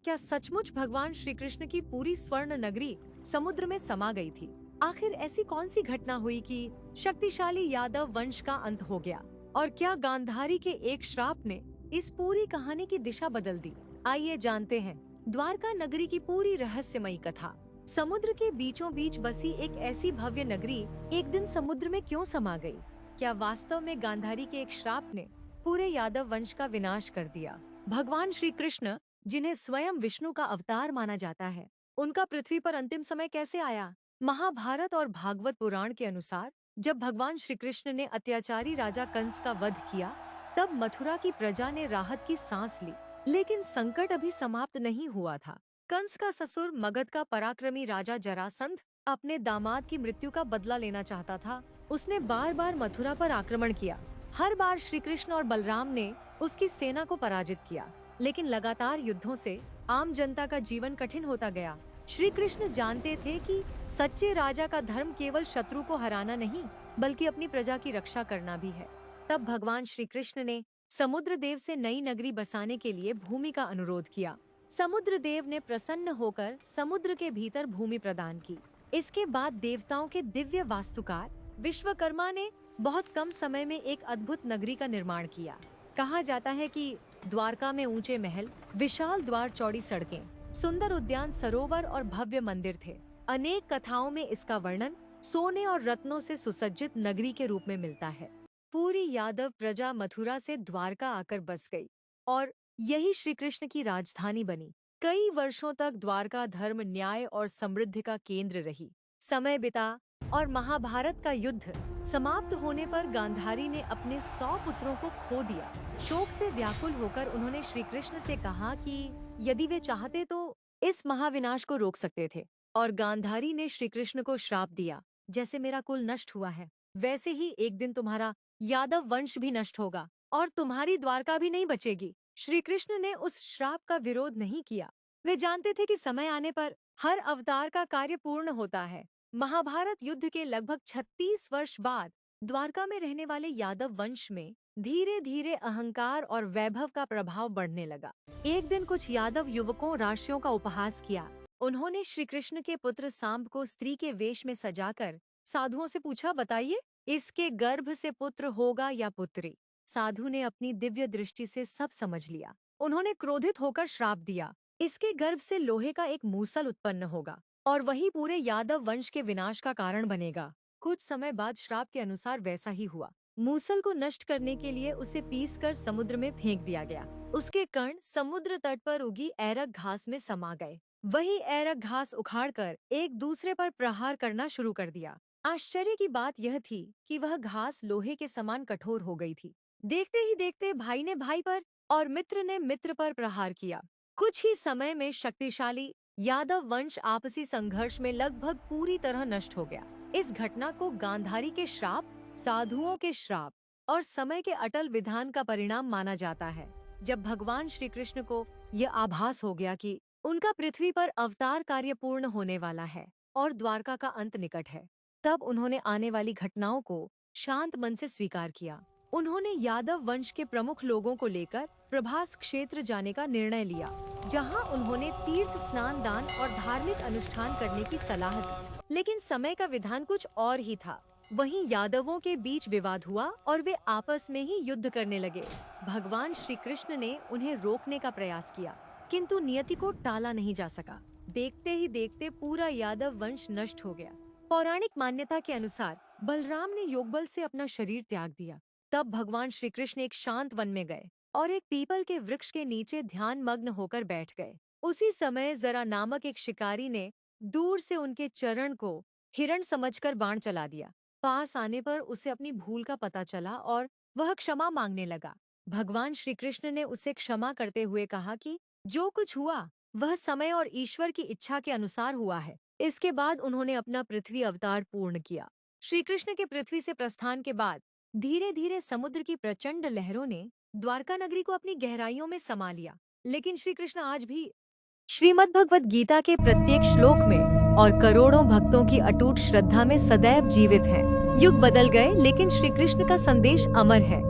क्या सचमुच भगवान श्री कृष्ण की पूरी स्वर्ण नगरी समुद्र में समा गई थी? आखिर ऐसी कौन सी घटना हुई कि शक्तिशाली यादव वंश का अंत हो गया? और क्या गांधारी के एक श्राप ने इस पूरी कहानी की दिशा बदल दी? आइए जानते हैं द्वारका नगरी की पूरी रहस्यमयी कथा। समुद्र के बीचों बीच बसी एक ऐसी भव्य नगरी एक दिन समुद्र में क्यों समा गई? क्या वास्तव में गांधारी के एक श्राप ने पूरे यादव वंश का विनाश कर दिया? भगवान श्री कृष्ण, जिन्हें स्वयं विष्णु का अवतार माना जाता है, उनका पृथ्वी पर अंतिम समय कैसे आया? महाभारत और भागवत पुराण के अनुसार जब भगवान श्री कृष्ण ने अत्याचारी राजा कंस का वध किया, तब मथुरा की प्रजा ने राहत की सांस ली। लेकिन संकट अभी समाप्त नहीं हुआ था। कंस का ससुर मगध का पराक्रमी राजा जरासंध अपने दामाद की मृत्यु का बदला लेना चाहता था। उसने बार बार मथुरा पर आक्रमण किया। हर बार श्री कृष्ण और बलराम ने उसकी सेना को पराजित किया, लेकिन लगातार युद्धों से आम जनता का जीवन कठिन होता गया। श्री कृष्ण जानते थे कि सच्चे राजा का धर्म केवल शत्रु को हराना नहीं, बल्कि अपनी प्रजा की रक्षा करना भी है। तब भगवान श्री कृष्ण ने समुद्र देव से नई नगरी बसाने के लिए भूमि का अनुरोध किया। समुद्र देव ने प्रसन्न होकर समुद्र के भीतर भूमि प्रदान की। इसके बाद देवताओं के दिव्य वास्तुकार विश्वकर्मा ने बहुत कम समय में एक अद्भुत नगरी का निर्माण किया। कहा जाता है कि द्वारका में ऊंचे महल, विशाल द्वार, चौड़ी सड़कें, सुंदर उद्यान, सरोवर और भव्य मंदिर थे। अनेक कथाओं में इसका वर्णन सोने और रत्नों से सुसज्जित नगरी के रूप में मिलता है। पूरी यादव प्रजा मथुरा से द्वारका आकर बस गई और यही श्री कृष्ण की राजधानी बनी। कई वर्षों तक द्वारका धर्म, न्याय और समृद्धि का केंद्र रही। समय बिता और महाभारत का युद्ध समाप्त होने पर गांधारी ने अपने 100 पुत्रों को खो दिया। शोक से व्याकुल होकर उन्होंने श्री कृष्ण से कहा कि यदि वे चाहते तो इस महाविनाश को रोक सकते थे। और गांधारी ने श्री कृष्ण को श्राप दिया, जैसे मेरा कुल नष्ट हुआ है, वैसे ही एक दिन तुम्हारा यादव वंश भी नष्ट होगा और तुम्हारी द्वारका भी नहीं बचेगी। श्री कृष्ण ने उस श्राप का विरोध नहीं किया। वे जानते थे कि समय आने पर हर अवतार का कार्य पूर्ण होता है। महाभारत युद्ध के लगभग 36 वर्ष बाद द्वारका में रहने वाले यादव वंश में धीरे धीरे अहंकार और वैभव का प्रभाव बढ़ने लगा। एक दिन कुछ यादव युवकों राशियों का उपहास किया। उन्होंने श्री कृष्ण के पुत्र सांब को स्त्री के वेश में सजाकर साधुओं से पूछा, बताइए इसके गर्भ से पुत्र होगा या पुत्री? साधु ने अपनी दिव्य दृष्टि से सब समझ लिया। उन्होंने क्रोधित होकर श्राप दिया, इसके गर्भ से लोहे का एक मूसल उत्पन्न होगा और वही पूरे यादव वंश के विनाश का कारण बनेगा। कुछ समय बाद श्राप के अनुसार वैसा ही हुआ। मूसल को नष्ट करने के लिए उसे पीसकर समुद्र में फेंक दिया गया। उसके कण समुद्र तट पर उगी ऐरक घास में समा गए। वही ऐरक घास उखाड़कर एक दूसरे पर प्रहार करना शुरू कर दिया। आश्चर्य की बात यह थी कि वह घास लोहे के समान कठोर हो गई थी। देखते ही देखते भाई ने भाई पर और मित्र ने मित्र पर प्रहार किया। कुछ ही समय में शक्तिशाली यादव वंश आपसी संघर्ष में लगभग पूरी तरह नष्ट हो गया। इस घटना को गांधारी के श्राप, साधुओं के श्राप और समय के अटल विधान का परिणाम माना जाता है। जब भगवान श्री कृष्ण को यह आभास हो गया कि उनका पृथ्वी पर अवतार कार्य पूर्ण होने वाला है और द्वारका का अंत निकट है, तब उन्होंने आने वाली घटनाओं को शांत मन से स्वीकार किया। उन्होंने यादव वंश के प्रमुख लोगों को लेकर प्रभास क्षेत्र जाने का निर्णय लिया, जहां उन्होंने तीर्थ स्नान, दान और धार्मिक अनुष्ठान करने की सलाह दी। लेकिन समय का विधान कुछ और ही था। वहीं यादवों के बीच विवाद हुआ और वे आपस में ही युद्ध करने लगे। भगवान श्री कृष्ण ने उन्हें रोकने का प्रयास किया, किंतु नियति को टाला नहीं जा सका। देखते ही देखते पूरा यादव वंश नष्ट हो गया। पौराणिक मान्यता के अनुसार बलराम ने योगबल से अपना शरीर त्याग दिया। तब भगवान श्री कृष्ण एक शांत वन में गए और एक पीपल के वृक्ष के नीचे ध्यान मग्न होकर बैठ गए। उसी समय जरा नामक एक शिकारी ने दूर से उनके चरण को हिरण समझकर बाण चला दिया। पास आने पर उसे अपनी भूल का पता चला और वह क्षमा मांगने लगा। भगवान श्री कृष्ण ने उसे क्षमा करते हुए कहा कि जो कुछ हुआ वह समय और ईश्वर की इच्छा के अनुसार हुआ है। इसके बाद उन्होंने अपना पृथ्वी अवतार पूर्ण किया। श्री कृष्ण के पृथ्वी से प्रस्थान के बाद धीरे धीरे समुद्र की प्रचंड लहरों ने द्वारका नगरी को अपनी गहराइयों में समा लिया। लेकिन श्री कृष्ण आज भी श्रीमद् भगवत गीता के प्रत्येक श्लोक में और करोड़ों भक्तों की अटूट श्रद्धा में सदैव जीवित हैं। युग बदल गए, लेकिन श्री कृष्ण का संदेश अमर है।